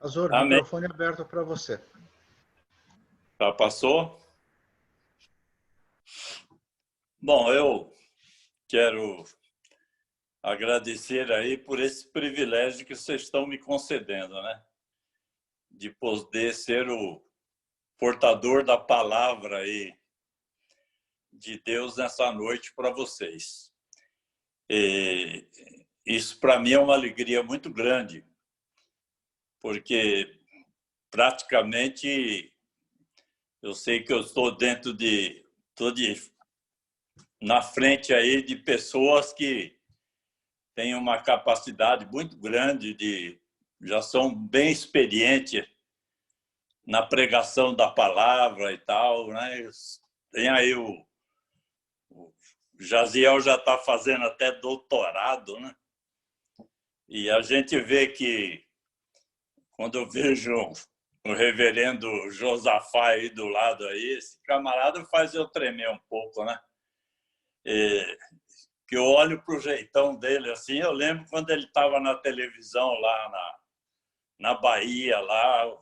Azor, Amém. microfone aberto para você. Já passou? Bom, eu quero agradecer aí por esse privilégio que vocês estão me concedendo, né? De poder ser o portador da palavra aí de Deus nessa noite para vocês. E isso para mim é uma alegria muito grande, porque praticamente eu sei que eu estou na frente aí de pessoas que têm uma capacidade muito grande já são bem experientes na pregação da palavra e tal, né? Tem aí o Jaziel já está fazendo até doutorado, né? E a gente vê que quando eu vejo o reverendo Josafá aí do lado aí, esse camarada faz eu tremer um pouco, né? Que eu olho para o jeitão dele assim, eu lembro quando ele estava na televisão lá na Bahia, lá,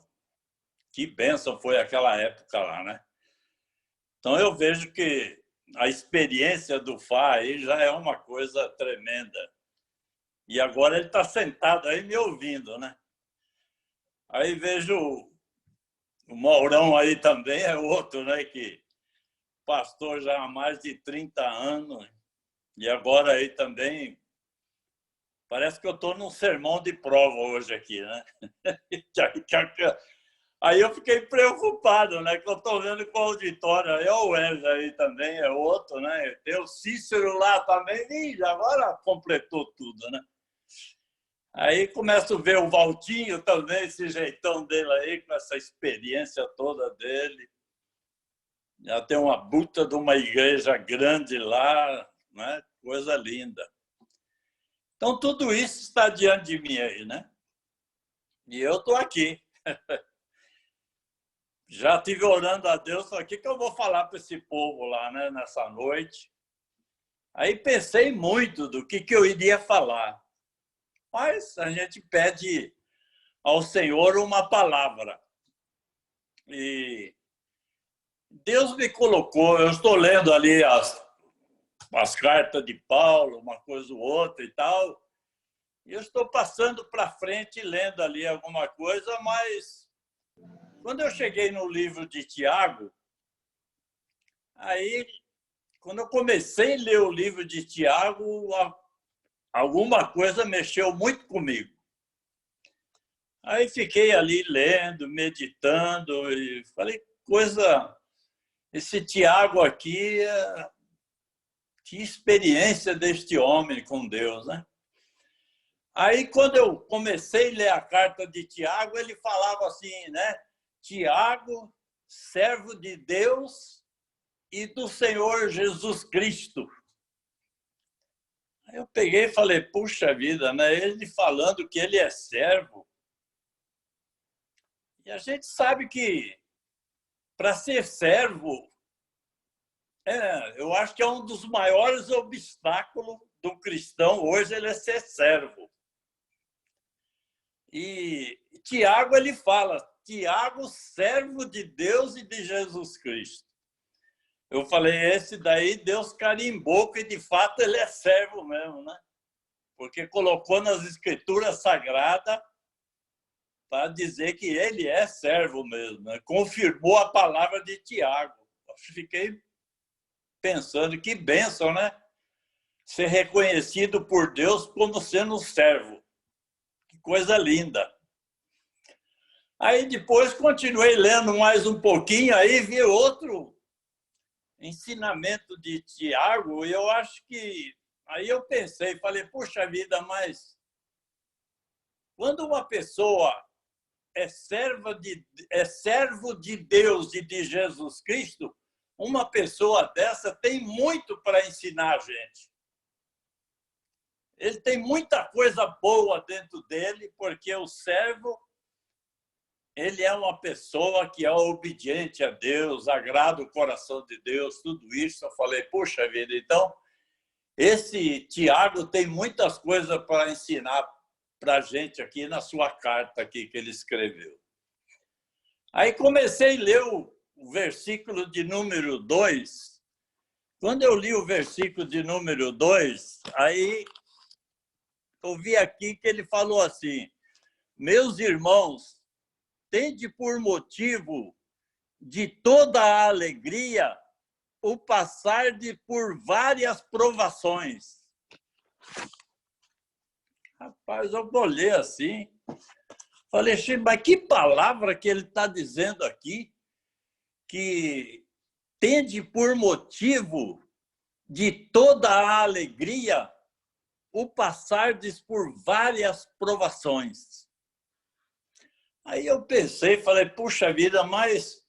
que bênção foi aquela época lá, né? Então eu vejo que a experiência do Fá aí já é uma coisa tremenda. E agora ele está sentado aí me ouvindo, né? Aí vejo o Maurão aí também, é outro, né? Que pastor já há mais de 30 anos. E agora aí também, parece que eu estou num sermão de prova hoje aqui, né? Aí eu fiquei preocupado, né? Que eu estou vendo com o auditório. Aí o Wesley aí também é outro, né? Tem o Cícero lá também. E agora completou tudo, né? Aí começo a ver o Valtinho também, esse jeitão dele aí, com essa experiência toda dele. Já tem uma buta de uma igreja grande lá, né? Coisa linda. Então, tudo isso está diante de mim aí, né? E eu estou aqui. Já estive orando a Deus, o que eu vou falar para esse povo lá, né, nessa noite. Aí pensei muito do que eu iria falar. Mas a gente pede ao Senhor uma palavra. E Deus me colocou, eu estou lendo ali as cartas de Paulo, uma coisa ou outra e tal, e eu estou passando para frente lendo ali alguma coisa, mas quando eu cheguei no livro de Tiago, aí, quando eu comecei a ler o livro de Tiago, alguma coisa mexeu muito comigo. Aí fiquei ali lendo, meditando, e falei, esse Tiago aqui, que experiência deste homem com Deus, né? Aí, quando eu comecei a ler a carta de Tiago, ele falava assim, né? Tiago, servo de Deus e do Senhor Jesus Cristo. Aí eu peguei e falei, puxa vida, né? Ele falando que ele é servo. E a gente sabe que para ser servo, eu acho que é um dos maiores obstáculos do cristão hoje, ele é ser servo. E Tiago, ele fala, Tiago, servo de Deus e de Jesus Cristo. Eu falei, esse daí Deus carimbou que de fato ele é servo mesmo, né? Porque colocou nas escrituras sagradas para dizer que ele é servo mesmo, né? Confirmou a palavra de Tiago. Eu fiquei pensando, que bênção, né? Ser reconhecido por Deus como sendo um servo. Que coisa linda. Aí depois continuei lendo mais um pouquinho, aí vi outro ensinamento de Tiago, e eu acho que... Aí eu pensei, falei, puxa vida, mas quando uma pessoa é servo de Deus e de Jesus Cristo, uma pessoa dessa tem muito para ensinar a gente. Ele tem muita coisa boa dentro dele, porque o servo, ele é uma pessoa que é obediente a Deus, agrada o coração de Deus, tudo isso. Eu falei, puxa vida, então, esse Tiago tem muitas coisas para ensinar para a gente aqui na sua carta aqui que ele escreveu. Aí comecei a ler o versículo de número 2. Quando eu li o versículo de número 2, aí eu vi aqui que ele falou assim: meus irmãos, tende por motivo de toda a alegria o passar por várias provações. Rapaz, eu olhei assim, falei, mas que palavra que ele está dizendo aqui? Que tende por motivo de toda a alegria o passar por várias provações. Aí eu pensei, falei, puxa vida, mas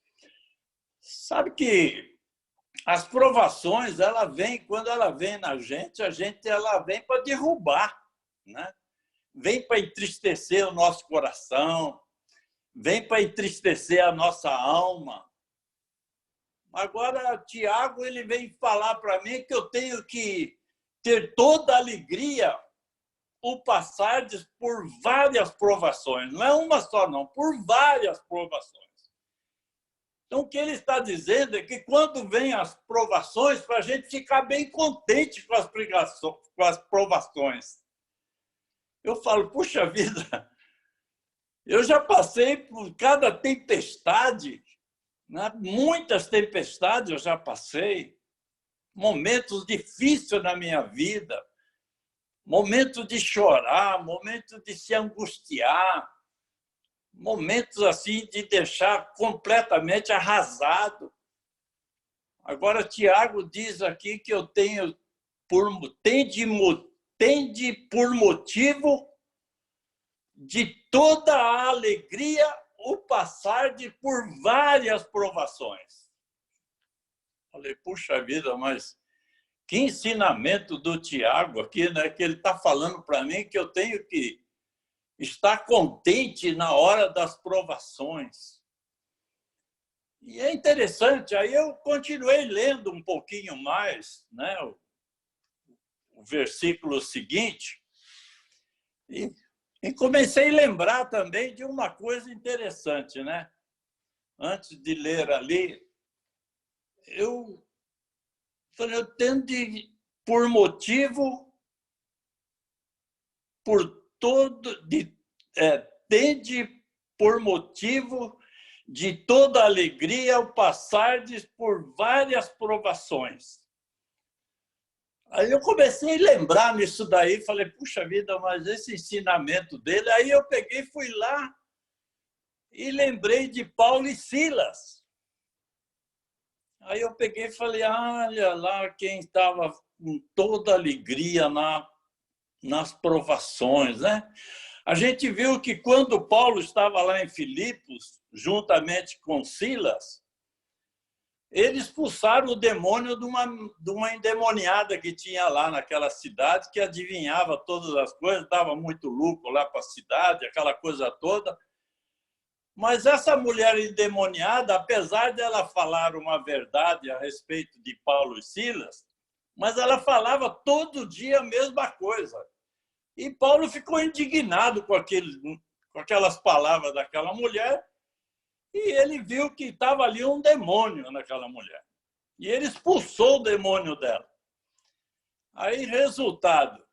sabe que as provações, ela vem, quando ela vem na gente, ela vem para derrubar, né? Vem para entristecer o nosso coração, vem para entristecer a nossa alma. Agora, Tiago, ele vem falar para mim que eu tenho que ter toda a alegria o passar por várias provações. Não é uma só, não, por várias provações. Então, o que ele está dizendo é que quando vem as provações, para a gente ficar bem contente com as provações. Eu falo, puxa vida, eu já passei por cada tempestade, né? Muitas tempestades eu já passei, momentos difíceis na minha vida, momentos de chorar, momentos de se angustiar, momentos assim de deixar completamente arrasado. Agora, Tiago diz aqui que eu tende por motivo de toda a alegria o passar por várias provações. Falei, puxa vida, mas que ensinamento do Tiago aqui, né? Que ele está falando para mim que eu tenho que estar contente na hora das provações. E é interessante, aí eu continuei lendo um pouquinho mais, né, o versículo seguinte, e comecei a lembrar também de uma coisa interessante, né? Antes de ler ali, eu falei, eu tende por motivo, tende por motivo de toda alegria ao passar por várias provações. Aí eu comecei a lembrar nisso daí, falei, puxa vida, mas esse ensinamento dele, aí eu peguei, fui lá e lembrei de Paulo e Silas. Aí eu peguei e falei, olha lá quem estava com toda alegria nas provações, né? A gente viu que quando Paulo estava lá em Filipos, juntamente com Silas, eles expulsaram o demônio de uma endemoniada que tinha lá naquela cidade, que adivinhava todas as coisas, dava muito lucro lá para a cidade, aquela coisa toda. Mas essa mulher endemoniada, apesar de ela falar uma verdade a respeito de Paulo e Silas, mas ela falava todo dia a mesma coisa. E Paulo ficou indignado com aquelas palavras daquela mulher, e ele viu que estava ali um demônio naquela mulher. E ele expulsou o demônio dela. Aí, resultado,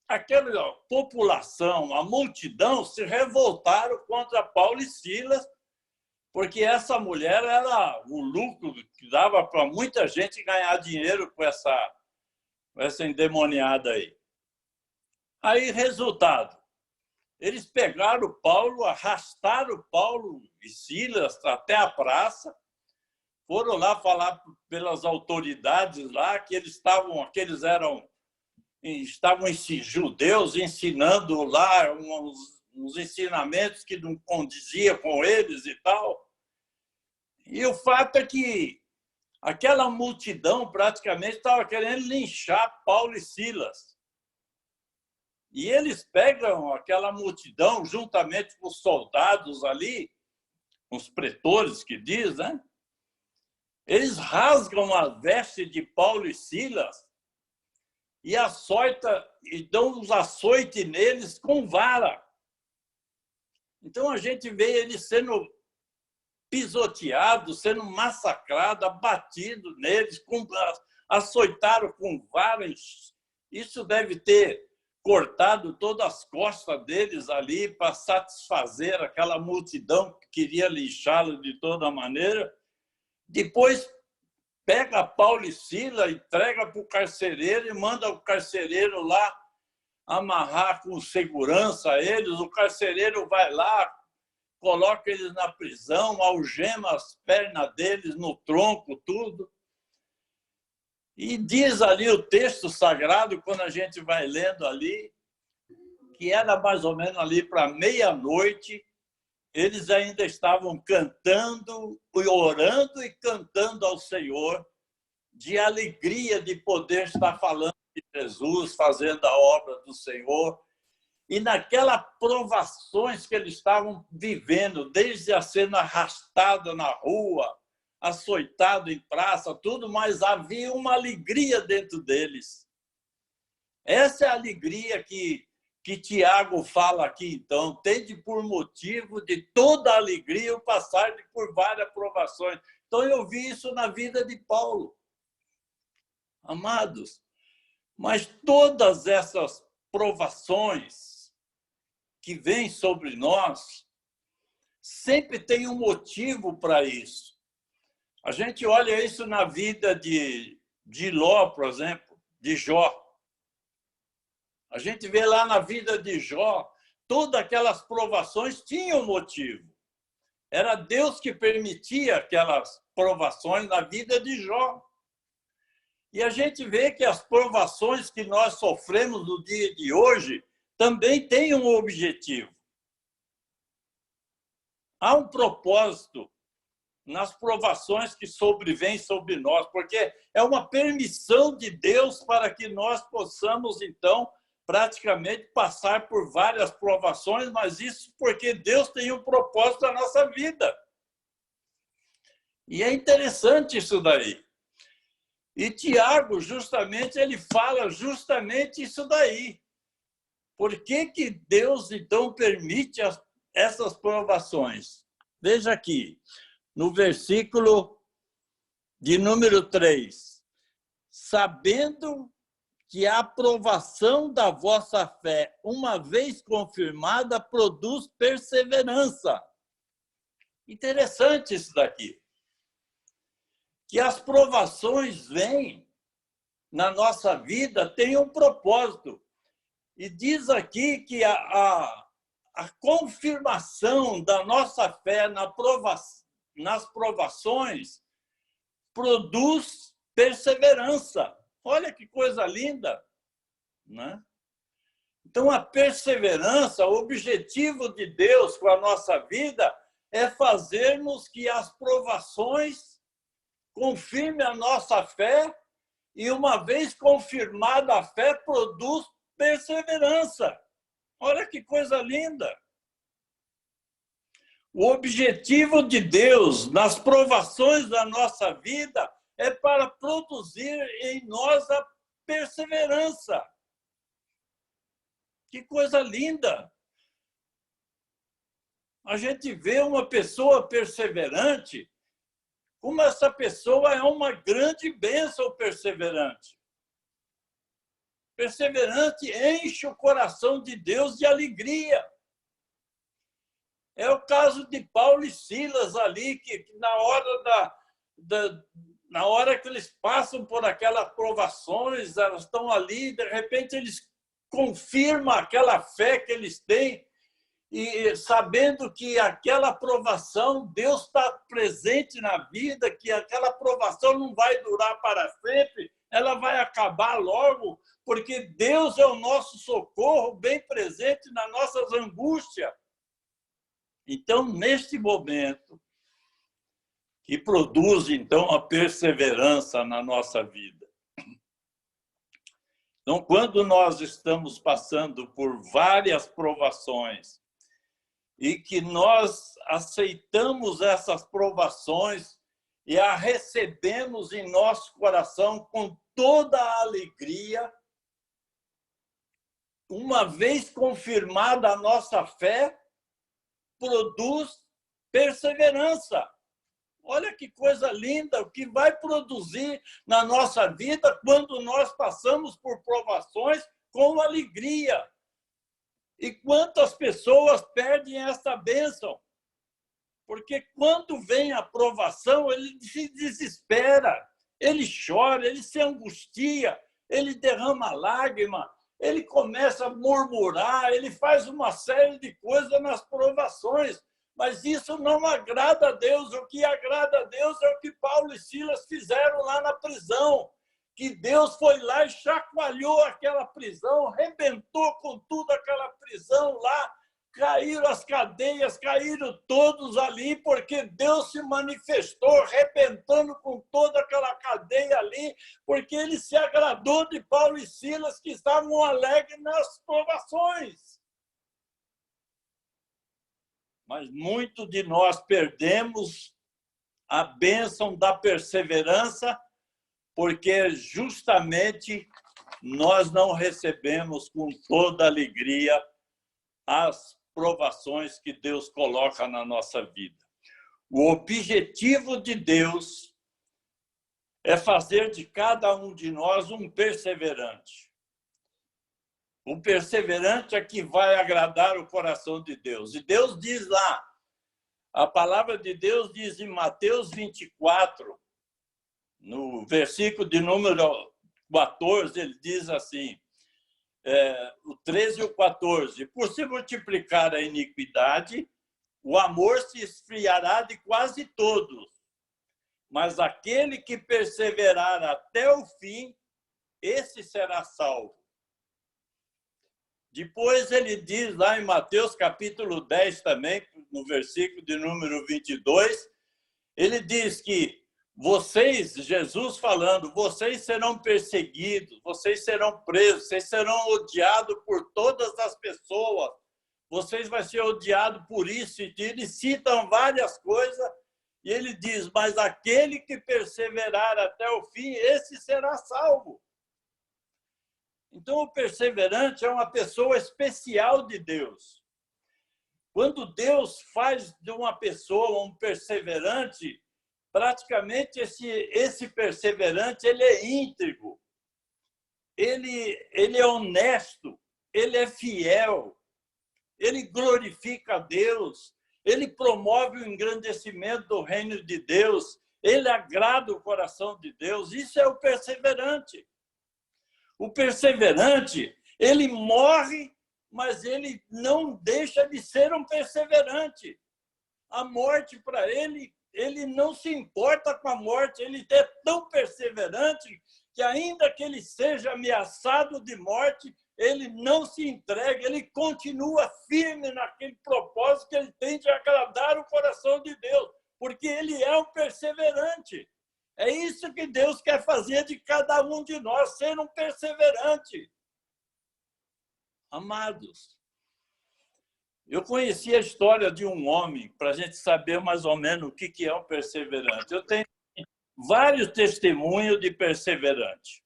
aquela população, a multidão, se revoltaram contra Paulo e Silas, porque essa mulher era o lucro que dava para muita gente ganhar dinheiro com essa endemoniada aí. Aí, resultado, eles pegaram Paulo, arrastaram Paulo e Silas até a praça, foram lá falar pelas autoridades lá que estavam judeus ensinando lá uns ensinamentos que não condiziam com eles e tal. E o fato é que aquela multidão praticamente estava querendo linchar Paulo e Silas. E eles pegam aquela multidão juntamente com os soldados ali, os pretores que diz, né? Eles rasgam a veste de Paulo e Silas e açoita, e dão uns açoites neles com vara. Então a gente vê eles sendo pisoteados, sendo massacrados, abatidos neles, açoitaram com varas. Isso deve ter cortado todas as costas deles ali para satisfazer aquela multidão que queria lixá-lo de toda maneira. Depois pega Paulo e Silas, entrega para o carcereiro e manda o carcereiro lá amarrar com segurança eles. O carcereiro vai lá, coloca eles na prisão, algema as pernas deles no tronco, tudo. E diz ali o texto sagrado, quando a gente vai lendo ali, que era mais ou menos ali para meia-noite, eles ainda estavam cantando, orando e cantando ao Senhor, de alegria de poder estar falando de Jesus, fazendo a obra do Senhor. E naquelas provações que eles estavam vivendo, desde a sendo arrastado na rua, açoitado em praça, tudo, mas havia uma alegria dentro deles. Essa é a alegria que Tiago fala aqui, então. Tende por motivo de toda alegria o passar por várias provações. Então, eu vi isso na vida de Paulo. Amados, mas todas essas provações que vêm sobre nós, sempre tem um motivo para isso. A gente olha isso na vida de Ló, por exemplo, de Jó. A gente vê lá na vida de Jó, todas aquelas provações tinham motivo. Era Deus que permitia aquelas provações na vida de Jó. E a gente vê que as provações que nós sofremos no dia de hoje também têm um objetivo. Há um propósito nas provações que sobrevêm sobre nós, porque é uma permissão de Deus para que nós possamos, então, praticamente passar por várias provações, mas isso porque Deus tem um propósito na nossa vida. E é interessante isso daí. E Tiago, justamente, ele fala justamente isso daí. Por que Deus, então, permite essas provações? Veja aqui, no versículo de número 3. Sabendo que a aprovação da vossa fé, uma vez confirmada, produz perseverança. Interessante isso daqui. Que as provações vêm na nossa vida, têm um propósito. E diz aqui que a confirmação da nossa fé nas provações produz perseverança. Olha que coisa linda, né? Então, a perseverança, o objetivo de Deus com a nossa vida é fazermos que as provações confirmem a nossa fé e, uma vez confirmada a fé, produz perseverança. Olha que coisa linda. O objetivo de Deus nas provações da nossa vida é para produzir em nós a perseverança. Que coisa linda! A gente vê uma pessoa perseverante, como essa pessoa é uma grande bênção perseverante. Perseverante enche o coração de Deus de alegria. É o caso de Paulo e Silas ali, que na hora que eles passam por aquelas provações, elas estão ali, de repente eles confirmam aquela fé que eles têm, e sabendo que aquela provação, Deus está presente na vida, que aquela provação não vai durar para sempre, ela vai acabar logo, porque Deus é o nosso socorro bem presente nas nossas angústias. Então, neste momento, que produz, então, a perseverança na nossa vida. Então, quando nós estamos passando por várias provações e que nós aceitamos essas provações e a recebemos em nosso coração com toda a alegria, uma vez confirmada a nossa fé, produz perseverança. Olha que coisa linda, o que vai produzir na nossa vida quando nós passamos por provações com alegria. E quantas pessoas perdem essa bênção? Porque quando vem a provação, ele se desespera, ele chora, ele se angustia, ele derrama lágrima, ele começa a murmurar, ele faz uma série de coisas nas provações. Mas isso não agrada a Deus. O que agrada a Deus é o que Paulo e Silas fizeram lá na prisão. Que Deus foi lá e chacoalhou aquela prisão, arrebentou com tudo aquela prisão lá, caíram as cadeias, caíram todos ali, porque Deus se manifestou, arrebentando com toda aquela cadeia ali, porque ele se agradou de Paulo e Silas, que estavam alegres nas provações. Mas muito de nós perdemos a bênção da perseverança, porque justamente nós não recebemos com toda alegria as provações que Deus coloca na nossa vida. O objetivo de Deus é fazer de cada um de nós um perseverante. O perseverante é que vai agradar o coração de Deus. E Deus diz lá, a palavra de Deus diz em Mateus 24, no versículo de número 14, ele diz assim, o 13 e o 14, por se multiplicar a iniquidade, o amor se esfriará de quase todos, mas aquele que perseverar até o fim, esse será salvo. Depois ele diz lá em Mateus capítulo 10 também, no versículo de número 22, ele diz que vocês, Jesus falando, vocês serão perseguidos, vocês serão presos, vocês serão odiados por todas as pessoas, vocês vão ser odiados por isso. E ele cita várias coisas, e ele diz, mas aquele que perseverar até o fim, esse será salvo. Então, o perseverante é uma pessoa especial de Deus. Quando Deus faz de uma pessoa um perseverante, praticamente esse perseverante ele é íntegro, ele é honesto, ele é fiel, ele glorifica a Deus, ele promove o engrandecimento do reino de Deus, ele agrada o coração de Deus. Isso é o perseverante. O perseverante, ele morre, mas ele não deixa de ser um perseverante. A morte, para ele não se importa com a morte, ele é tão perseverante que, ainda que ele seja ameaçado de morte, ele não se entrega, ele continua firme naquele propósito que ele tem de agradar o coração de Deus, porque ele é um perseverante. É isso que Deus quer fazer de cada um de nós, ser um perseverante. Amados, eu conheci a história de um homem, para a gente saber mais ou menos o que é um perseverante. Eu tenho vários testemunhos de perseverante.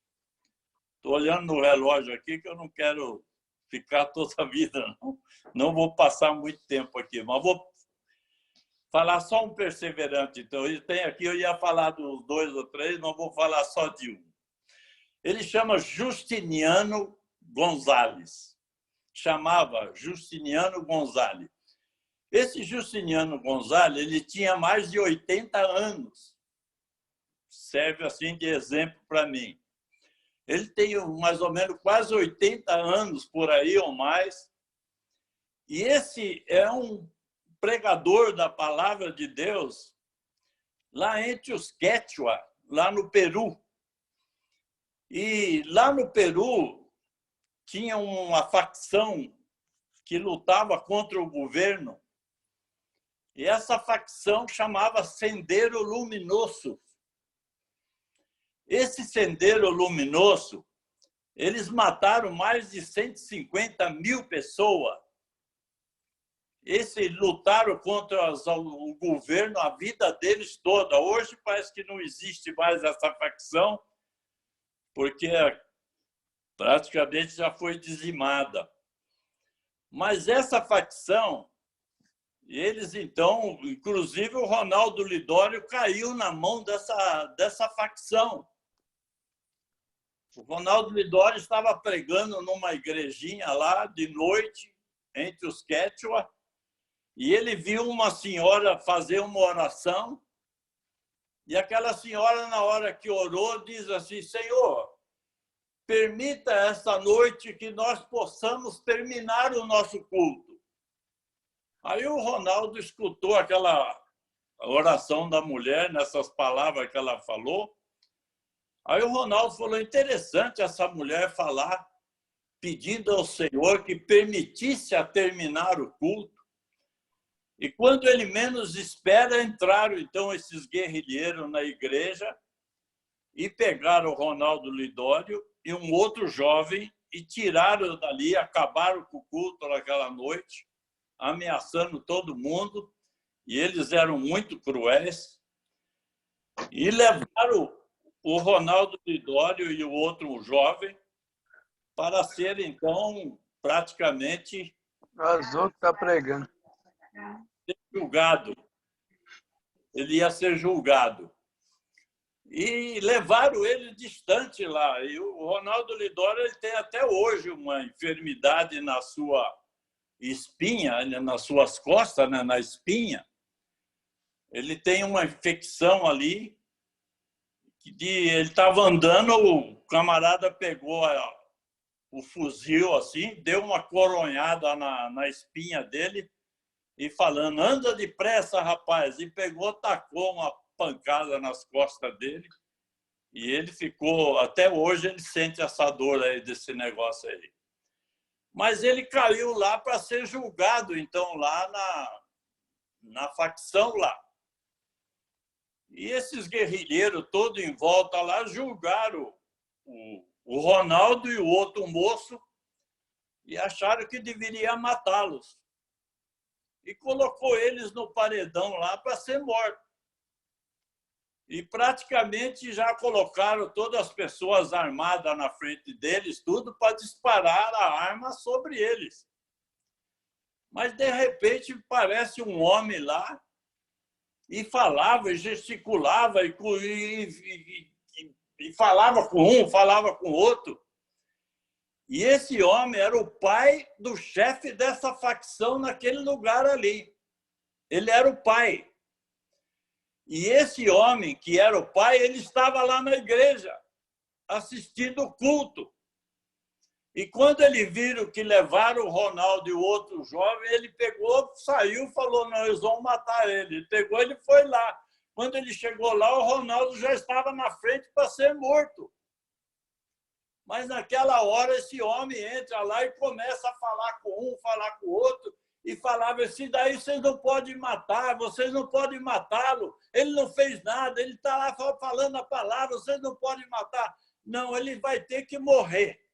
Estou olhando no relógio aqui, que eu não quero ficar toda a vida, não. Não vou passar muito tempo aqui, mas vou falar só um perseverante. Então, tem aqui, eu ia falar dos 2 ou 3, não vou falar só de um. Ele chama Justiniano Gonzalez. Chamava Justiniano Gonzalez. Esse Justiniano Gonzalez, ele tinha mais de 80 anos. Serve assim de exemplo para mim. Ele tem mais ou menos quase 80 anos por aí ou mais. E esse é um pregador da palavra de Deus lá entre os Quechua, lá no Peru. E lá no Peru tinha uma facção que lutava contra o governo. E essa facção chamava Sendero Luminoso. Esse Sendero Luminoso, eles mataram mais de 150 mil pessoas. Esse lutaram contra o governo a vida deles toda. Hoje parece que não existe mais essa facção, porque praticamente já foi dizimada. Mas essa facção, eles então, inclusive o Ronaldo Lidório caiu na mão dessa facção. O Ronaldo Lidório estava pregando numa igrejinha lá de noite, entre os Quechua, e ele viu uma senhora fazer uma oração, e aquela senhora, na hora que orou, diz assim: Senhor, permita esta noite que nós possamos terminar o nosso culto. Aí o Ronaldo escutou aquela oração da mulher, nessas palavras que ela falou. Aí o Ronaldo falou: interessante essa mulher falar, pedindo ao Senhor que permitisse a terminar o culto. E quando ele menos espera, entraram então esses guerrilheiros na igreja e pegaram o Ronaldo Lidório e um outro jovem e tiraram dali, acabaram com o culto naquela noite, ameaçando todo mundo, e eles eram muito cruéis, e levaram o Ronaldo Lidório e o outro jovem para ser, então, praticamente Vazou que está pregando. Julgado. Ele ia ser julgado. E levaram ele distante lá. E o Ronaldo Lidório ele tem até hoje uma enfermidade na sua espinha, nas suas costas, né, na espinha. Ele tem uma infecção ali. Ele estava andando, o camarada pegou o fuzil assim, deu uma coronhada na espinha dele e falando: anda depressa, rapaz. E pegou, tacou uma pancada nas costas dele. E ele ficou, até hoje, ele sente essa dor aí desse negócio aí. Mas ele caiu lá para ser julgado, então, lá na facção lá. E esses guerrilheiros, todos em volta lá, julgaram o Ronaldo e o outro moço e acharam que deveria matá-los. E colocou eles no paredão lá para ser morto. E praticamente já colocaram todas as pessoas armadas na frente deles, tudo para disparar a arma sobre eles. Mas, de repente, parece um homem lá e falava, e gesticulava, e falava com um, falava com o outro. E esse homem era o pai do chefe dessa facção naquele lugar ali. Ele era o pai. E esse homem, que era o pai, ele estava lá na igreja, assistindo o culto. E quando ele viram que levaram o Ronaldo e o outro jovem, ele pegou, saiu e falou: não, eles vão matar ele. Ele pegou, ele foi lá. Quando ele chegou lá, o Ronaldo já estava na frente para ser morto. Mas naquela hora esse homem entra lá e começa a falar com um, falar com o outro, e falava assim: daí vocês não podem matar, vocês não podem matá-lo, ele não fez nada, ele está lá falando a palavra, vocês não podem matar. Não, ele vai ter que morrer,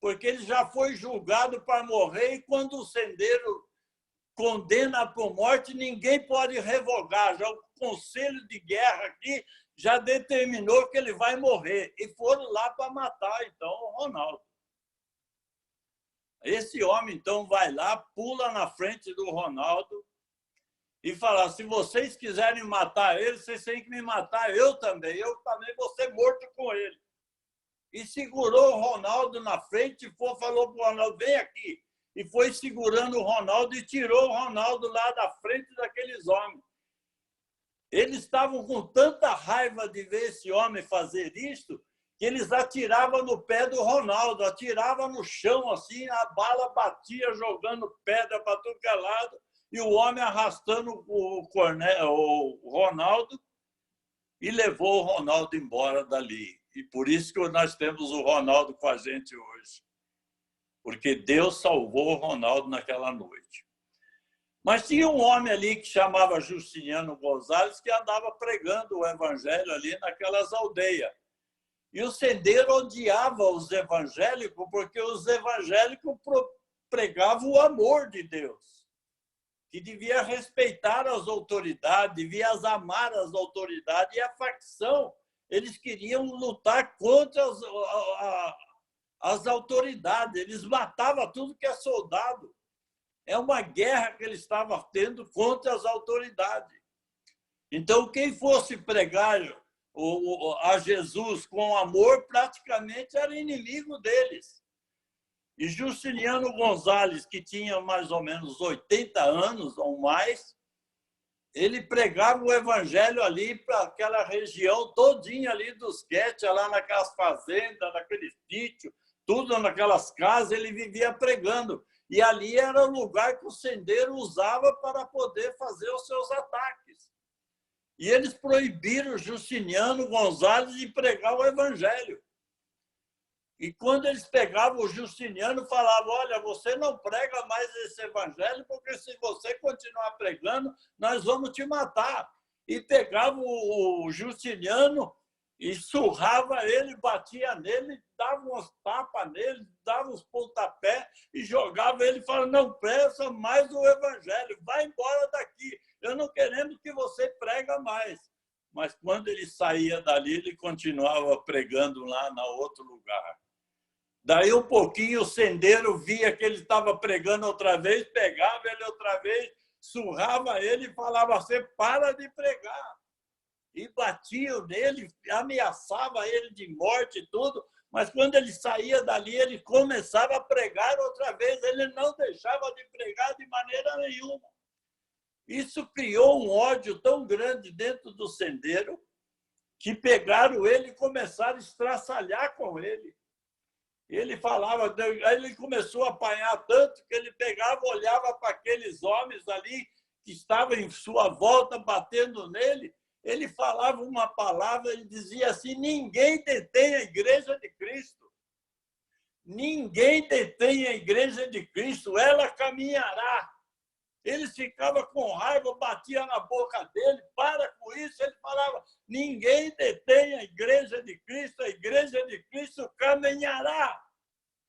porque ele já foi julgado para morrer, e quando o sendeiro condena por morte, ninguém pode revogar. Já o Conselho de Guerra aqui já determinou que ele vai morrer. E foram lá para matar, então, o Ronaldo. Esse homem, então, vai lá, pula na frente do Ronaldo e fala: se vocês quiserem matar ele, vocês têm que me matar eu também vou ser morto com ele. E segurou o Ronaldo na frente e falou para o Ronaldo: vem aqui. E foi segurando o Ronaldo e tirou o Ronaldo lá da frente daqueles homens. Eles estavam com tanta raiva de ver esse homem fazer isto, que eles atiravam no pé do Ronaldo, atiravam no chão, assim, a bala batia, jogando pedra para todo que é lado, e o homem arrastando o Ronaldo, e levou o Ronaldo embora dali. E por isso que nós temos o Ronaldo com a gente hoje. Porque Deus salvou o Ronaldo naquela noite. Mas tinha um homem ali que chamava Justiniano Gonzalez, que andava pregando o evangelho ali naquelas aldeias. E o sendeiro odiava os evangélicos, porque os evangélicos pregavam o amor de Deus, que devia respeitar as autoridades, devia amar as autoridades, e a facção, eles queriam lutar contra as autoridades, eles matavam tudo que é soldado. É uma guerra que ele estava tendo contra as autoridades. Então, quem fosse pregar a Jesus com amor, praticamente era inimigo deles. E Justiniano Gonzalez, que tinha mais ou menos 80 anos ou mais, ele pregava o evangelho ali para aquela região todinha ali dos Quetia, lá naquelas fazendas, naqueles sítios, tudo naquelas casas, ele vivia pregando. E ali era o lugar que o sendeiro usava para poder fazer os seus ataques. E eles proibiram Justiniano Gonzalez de pregar o evangelho. E quando eles pegavam o Justiniano, falavam, olha, você não prega mais esse evangelho, porque se você continuar pregando, nós vamos te matar. E pegavam o Justiniano e surrava ele, batia nele, dava uns tapas nele, dava uns pontapés e jogava ele e falava, não presta mais o evangelho, vai embora daqui, eu não queremos que você prega mais. Mas quando ele saía dali, ele continuava pregando lá no outro lugar. Daí um pouquinho o sendeiro via que ele estava pregando outra vez, pegava ele outra vez, surrava ele e falava, você para de pregar. E batiam nele, ameaçava ele de morte e tudo, mas quando ele saía dali, ele começava a pregar outra vez, ele não deixava de pregar de maneira nenhuma. Isso criou um ódio tão grande dentro do sendeiro que pegaram ele e começaram a estraçalhar com ele. Ele falava, aí ele começou a apanhar tanto que ele pegava, olhava para aqueles homens ali que estavam em sua volta batendo nele, ele falava uma palavra, ele dizia assim, ninguém detém a igreja de Cristo. Ninguém detém a igreja de Cristo, ela caminhará. Eles ficavam com raiva, batia na boca dele, para com isso, ele falava, ninguém detém a igreja de Cristo caminhará.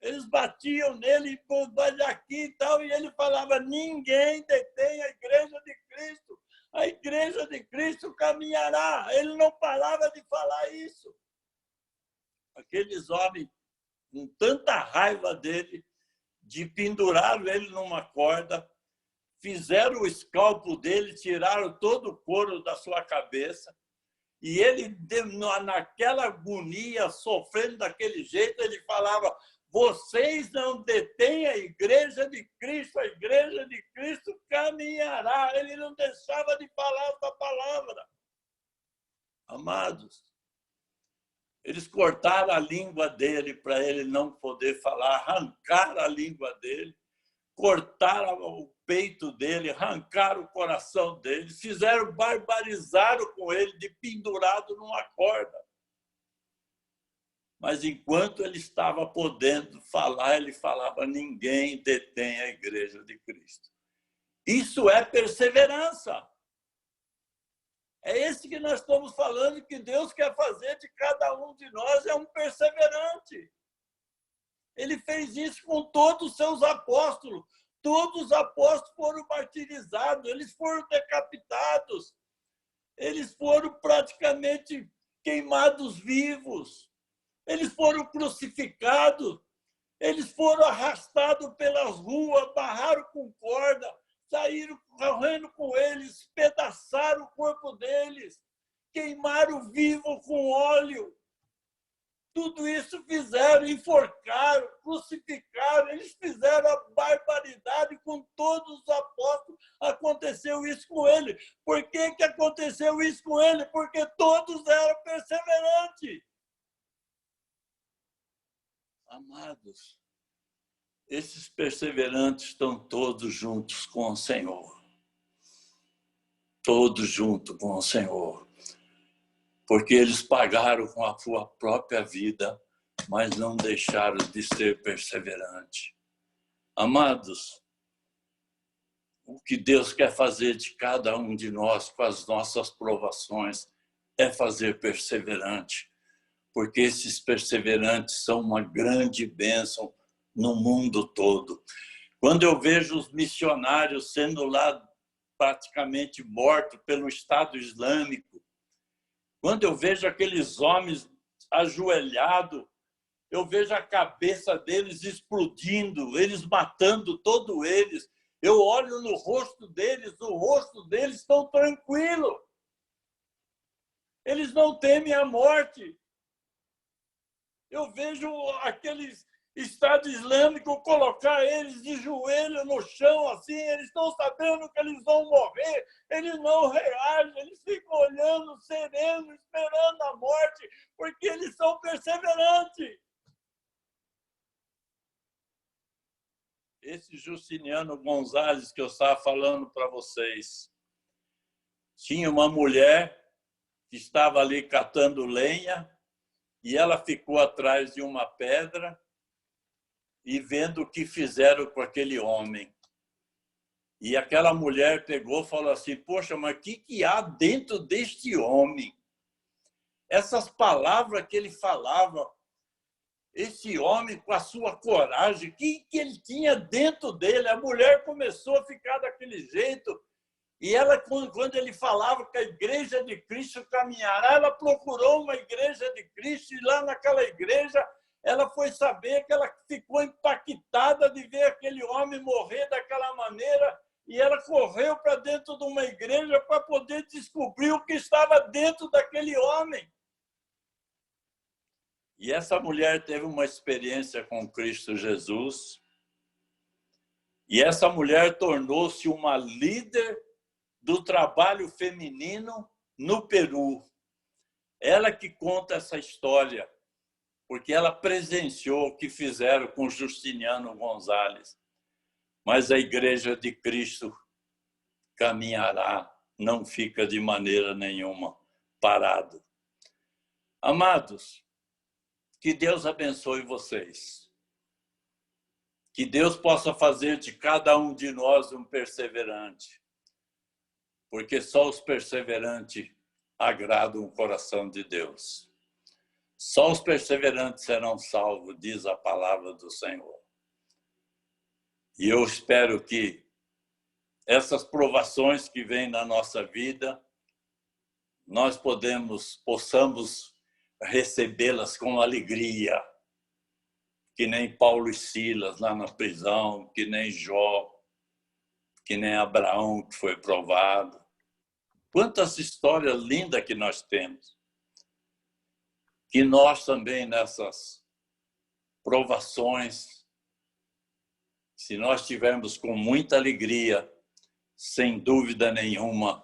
Eles batiam nele, vai daqui e tal, e ele falava, ninguém detém a igreja de Cristo. A igreja de Cristo caminhará. Ele não parava de falar isso. Aqueles homens, com tanta raiva dele, de penduraram ele numa corda, fizeram o escalpo dele, tiraram todo o couro da sua cabeça, e ele, naquela agonia, sofrendo daquele jeito, ele falava, vocês não detêm a igreja de Cristo caminhará. Ele não deixava de falar essa palavra. Amados, eles cortaram a língua dele para ele não poder falar, arrancaram a língua dele, cortaram o peito dele, arrancaram o coração dele, barbarizaram com ele de pendurado numa corda. Mas enquanto ele estava podendo falar, ele falava, ninguém detém a igreja de Cristo. Isso é perseverança. É esse que nós estamos falando, que Deus quer fazer de cada um de nós, é um perseverante. Ele fez isso com todos os seus apóstolos. Todos os apóstolos foram martirizados, eles foram decapitados, eles foram praticamente queimados vivos. Eles foram crucificados, eles foram arrastados pelas ruas, barraram com corda, saíram correndo com eles, despedaçaram o corpo deles, queimaram vivo com óleo. Tudo isso fizeram, enforcaram, crucificaram, eles fizeram a barbaridade com todos os apóstolos. Aconteceu isso com ele. Por que aconteceu isso com ele? Porque todos eram perseverantes. Amados, esses perseverantes estão todos juntos com o Senhor. Todos juntos com o Senhor. Porque eles pagaram com a sua própria vida, mas não deixaram de ser perseverantes. Amados, o que Deus quer fazer de cada um de nós com as nossas provações é fazer perseverante. Porque esses perseverantes são uma grande bênção no mundo todo. Quando eu vejo os missionários sendo lá praticamente mortos pelo Estado Islâmico, quando eu vejo aqueles homens ajoelhados, eu vejo a cabeça deles explodindo, eles matando todos eles. Eu olho no rosto deles, o rosto deles estão tranquilo. Eles não temem a morte. Eu vejo aqueles Estado Islâmico colocar eles de joelho no chão, assim, eles estão sabendo que eles vão morrer, eles não reagem, eles ficam olhando, sereno, esperando a morte, porque eles são perseverantes. Esse Justiniano Gonzalez que eu estava falando para vocês, tinha uma mulher que estava ali catando lenha e ela ficou atrás de uma pedra e vendo o que fizeram com aquele homem. E aquela mulher pegou e falou assim, poxa, mas o que há dentro deste homem? Essas palavras que ele falava, esse homem com a sua coragem, o que ele tinha dentro dele? A mulher começou a ficar daquele jeito. E ela, quando ele falava que a igreja de Cristo caminhará, ela procurou uma igreja de Cristo e lá naquela igreja ela foi saber que ela ficou impactada de ver aquele homem morrer daquela maneira e ela correu para dentro de uma igreja para poder descobrir o que estava dentro daquele homem. E essa mulher teve uma experiência com Cristo Jesus e essa mulher tornou-se uma líder do trabalho feminino no Peru. Ela que conta essa história, porque ela presenciou o que fizeram com Justiniano Gonzalez. Mas a Igreja de Cristo caminhará, não fica de maneira nenhuma parado. Amados, que Deus abençoe vocês. Que Deus possa fazer de cada um de nós um perseverante. Porque só os perseverantes agradam o coração de Deus. Só os perseverantes serão salvos, diz a palavra do Senhor. E eu espero que essas provações que vêm na nossa vida, nós possamos recebê-las com alegria, que nem Paulo e Silas lá na prisão, que nem Jó, que nem Abraão que foi provado. Quantas histórias lindas que nós temos. Que nós também nessas provações, se nós tivermos com muita alegria, sem dúvida nenhuma,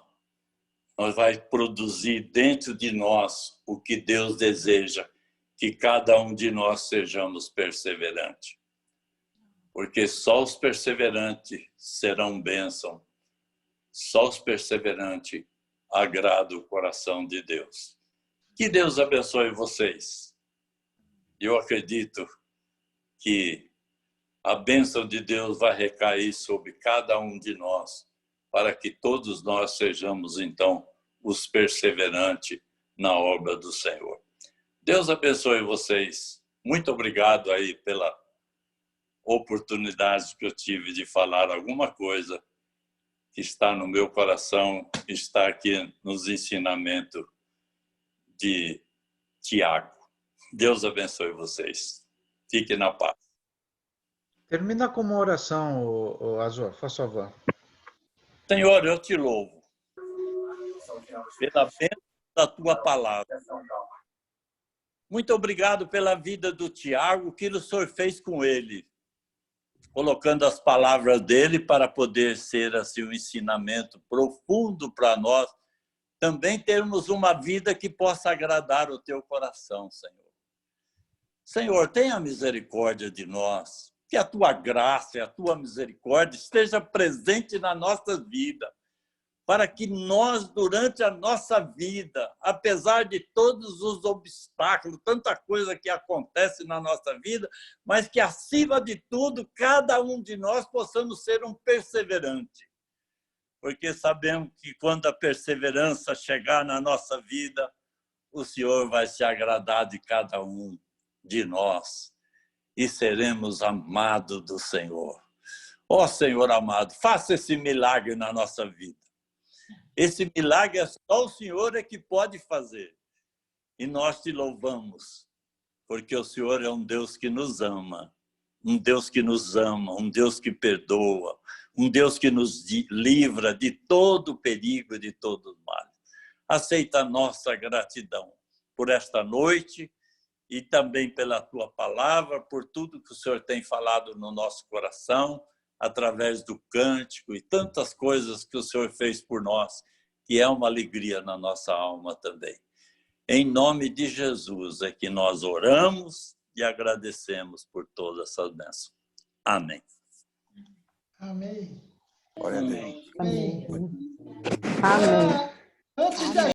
nós vai produzir dentro de nós o que Deus deseja, que cada um de nós sejamos perseverantes. Porque só os perseverantes serão bênção, só os perseverantes agradam o coração de Deus. Que Deus abençoe vocês. Eu acredito que a bênção de Deus vai recair sobre cada um de nós, para que todos nós sejamos, então, os perseverantes na obra do Senhor. Deus abençoe vocês. Muito obrigado aí pela oportunidade que eu tive de falar alguma coisa que está no meu coração, está aqui nos ensinamentos de Tiago. Deus abençoe vocês. Fiquem na paz. Termina com uma oração, Azor, faz favor. Senhor, eu te louvo pela bênção da tua palavra. Muito obrigado pela vida do Tiago, que o Senhor fez com ele, colocando as palavras dele para poder ser assim um ensinamento profundo para nós, também termos uma vida que possa agradar o teu coração, Senhor. Senhor, tenha misericórdia de nós, que a tua graça e a tua misericórdia esteja presente na nossa vida, para que nós, durante a nossa vida, apesar de todos os obstáculos, tanta coisa que acontece na nossa vida, mas que, acima de tudo, cada um de nós possamos ser um perseverante. Porque sabemos que quando a perseverança chegar na nossa vida, o Senhor vai se agradar de cada um de nós e seremos amados do Senhor. Ó Senhor amado, faça esse milagre na nossa vida. Esse milagre é só o Senhor é que pode fazer. E nós te louvamos, porque o Senhor é um Deus que nos ama, um Deus que nos ama, um Deus que perdoa, um Deus que nos livra de todo perigo e de todo mal. Aceita a nossa gratidão por esta noite e também pela tua palavra, por tudo que o Senhor tem falado no nosso coração, através do cântico e tantas coisas que o Senhor fez por nós, que é uma alegria na nossa alma também. Em nome de Jesus é que nós oramos e agradecemos por toda essa bênção. Amém. Amém. Glória a Deus. Amém. Amém. Antes da